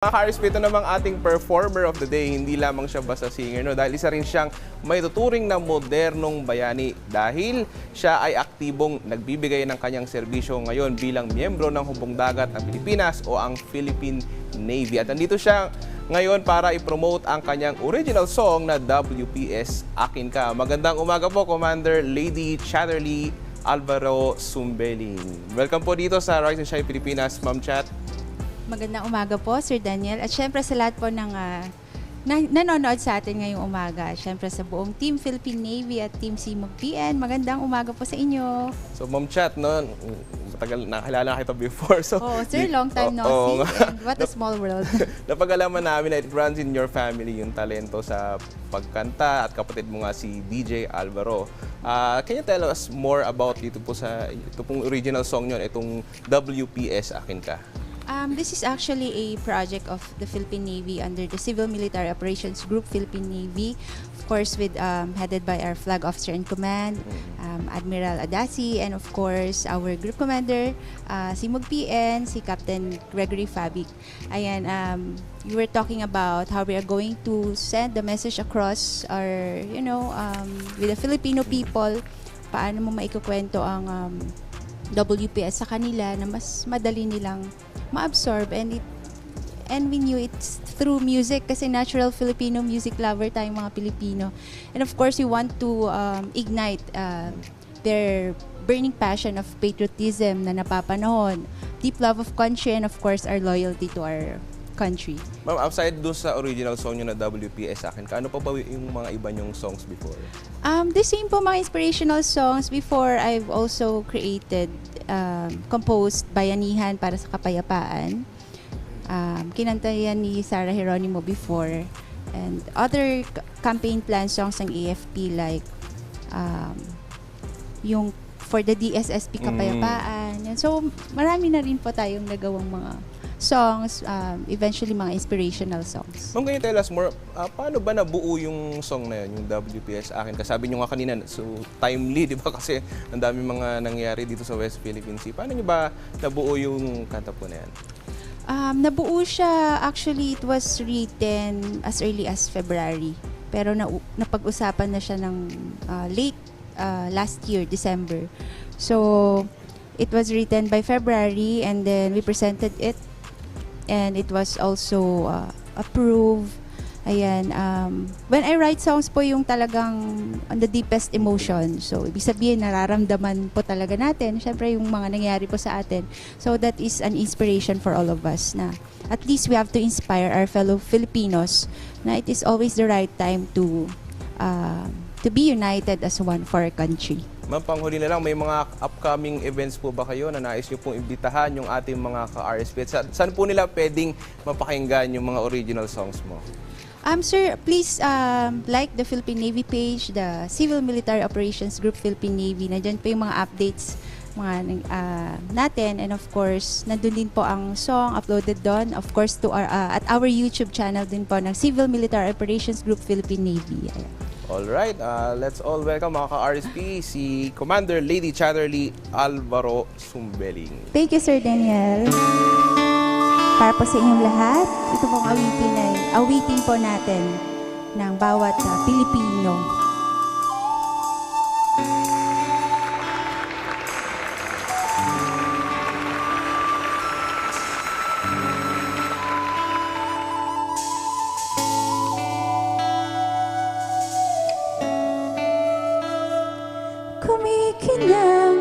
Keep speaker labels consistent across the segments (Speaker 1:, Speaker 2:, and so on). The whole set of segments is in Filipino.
Speaker 1: Mga ka-respeto namang ating performer of the day, hindi lamang siya basta singer, no? Dahil isa rin siyang may tuturing na modernong bayani dahil siya ay aktibong nagbibigay ng kanyang serbisyo ngayon bilang miyembro ng Hukbong Dagat ng Pilipinas o ang Philippine Navy. At nandito siya ngayon para i-promote ang kanyang original song na WPS Akin Ka. Magandang umaga po, Commander Lady Chatterley Alvaro Sumbeling. Welcome po dito sa Rise and Shine Pilipinas, Ma'am Chat.
Speaker 2: Magandang umaga po, Sir Daniel. At syempre sa lahat po ng nanonood sa atin ngayong umaga. Syempre sa buong Team Philippine Navy at Team Simog PN. Magandang umaga po sa inyo.
Speaker 1: So, Ma'am Chat, no, matagal nakakilala kita before. So,
Speaker 2: oh, sir, long time no see. And what a small world.
Speaker 1: Napag-alaman namin na it runs in your family yung talento sa pagkanta at kapatid mo nga si DJ Alvaro. Can you tell us more about ito pong original song nyo, itong WPS Akin Ka?
Speaker 2: This is actually a project of the Philippine Navy under the Civil Military Operations Group Philippine Navy, of course with headed by our flag officer in command, Admiral Adasi, and of course our group commander, Simog PN, si Captain Gregory Fabic. Ayan, you were talking about how we are going to send the message across our, with the Filipino people, paano mo maikukwento ang WPS sa kanila na mas madali nilang ma-absorb, and we knew it's through music kasi natural Filipino music lover tayong mga Pilipino. And of course, we want to ignite their burning passion of patriotism na napapanahon, deep love of country, and of course, our loyalty to our country.
Speaker 1: Ma'am, outside doon sa original song nyo na WPS Akin Ka, ano pa ba yung mga iba nyong songs before?
Speaker 2: The same po mga inspirational songs. Before, I've also created, composed Bayanihan para sa Kapayapaan. Kinanta yan ni Sarah Geronimo before. And other campaign plan songs ng AFP like yung for the DSSP Kapayapaan. And so, marami na rin po tayong nagawang mga songs, eventually mga inspirational songs.
Speaker 1: Ma'am, can you tell us more, paano ba nabuo yung song na yun, yung WPS Akin Ka? Sabi nyo nga kanina, so timely, di ba? Kasi ang dami mga nangyari dito sa West Philippine Sea. Paano nyo ba nabuo yung kanta po na yan?
Speaker 2: Nabuo siya, actually, it was written as early as February. Pero napag-usapan na siya ng late last year, December. So, it was written by February and then we presented it. And it was also approved. Ayan, when I write songs po yung talagang on the deepest emotion. So, ibig sabihin, nararamdaman po talaga natin. Siyempre, yung mga nangyari po sa atin. So, that is an inspiration for all of us na at least we have to inspire our fellow Filipinos na it is always the right time to be united as one for our country.
Speaker 1: Ma'am, panghuli na lang, may mga upcoming events po ba kayo na nais nyo pong imbitahan yung ating mga ka-RSP? Saan po nila pwedeng mapakinggan yung mga original songs mo?
Speaker 2: Sir, please like the Philippine Navy page, the Civil Military Operations Group Philippine Navy. Nandiyan po yung mga updates natin, and of course, nandun din po ang song uploaded doon, of course, to at our YouTube channel din po ng Civil Military Operations Group Philippine Navy. Ayan.
Speaker 1: Alright, let's all welcome mga ka-RSP, si Commander Lady Chatterley Alvaro Sumbeling.
Speaker 2: Thank you, Sir Daniel. Para po sa inyong lahat, ito pong awitin po natin ng bawat Pilipino. Kumikinang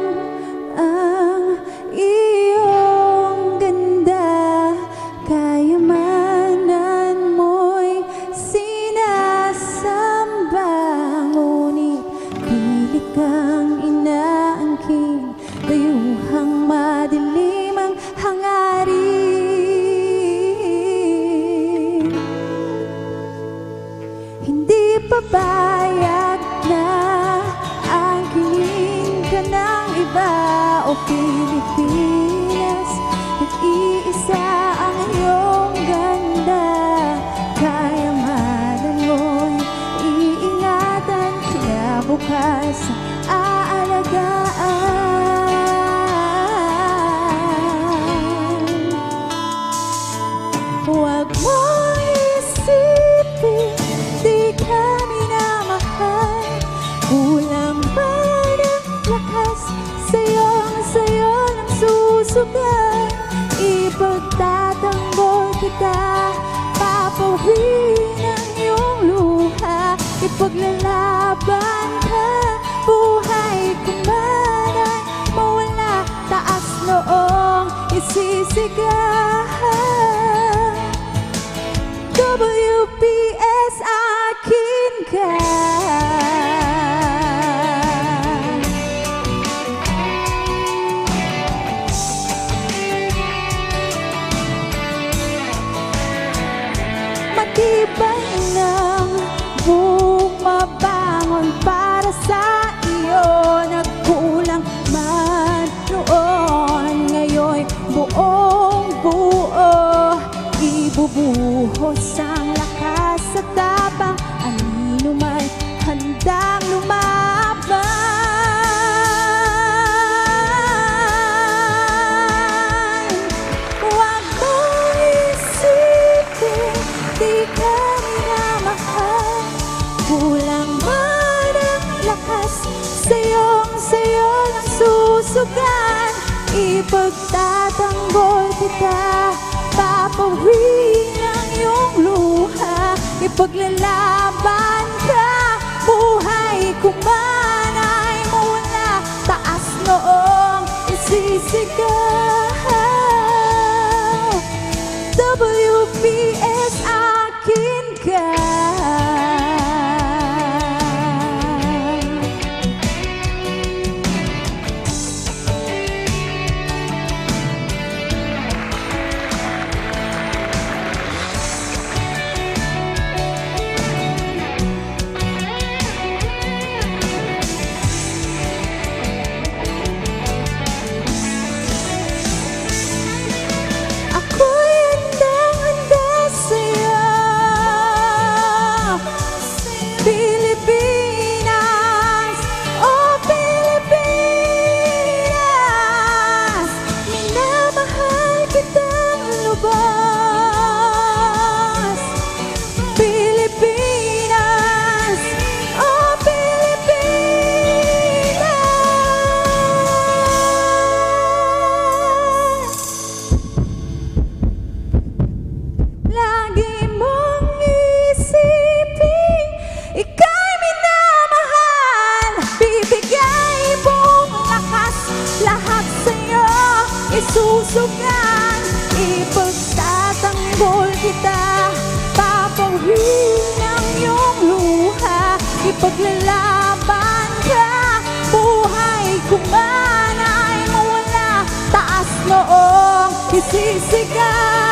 Speaker 2: ang iyong ganda, kayamanan mo'y sinasamba, ngunit pilit kang inaangkin, dayuhang madilim ang hangarin. Hindi pabayag na ng iba o Pilipinas, nag-iisa ang iyong ganda, kayamanan mo'y iingatan, kinabukasan aalagaan. Huwag mong isipin, di ka minamahal. Kulang man ang lakas, sa'yo lang susugal. Ipagtatanggol kita, papawin ang iyong luha. Ipaglalaban ka, buhay kuman ay mawala. Taas noong isisigahan. WPS akin ka. Matibay ng bumabangon para sa iyo. Nagkulang man noon, ngayon buong buo. Ibubuhos ang lakas sa tapang, anino man handang lumaban. Huwag mong isipin, di ka minamahal. Kulang man ang lakas, sa'yo lang susugan. Ipagtatanggol kita, papawin ang iyong luha. Ipaglalaban ka, buhay kuman ay mawala. Taas noong isisigaw. WPS akin ka. Ako'y handang-handa sa'yo, Pilipinas, oh Pilipinas. Minamahal kitang lubos, Pilipinas, oh Pilipinas. Lagi mong isipin, ika'y minamahal. Bibigay buong lakas, lahat sa'yo isusugan. Ipagtatanggol kita, papawin ang iyong luha. Ipaglalaban ka, buhay kuman ay mawala. Taas noong isisigaw.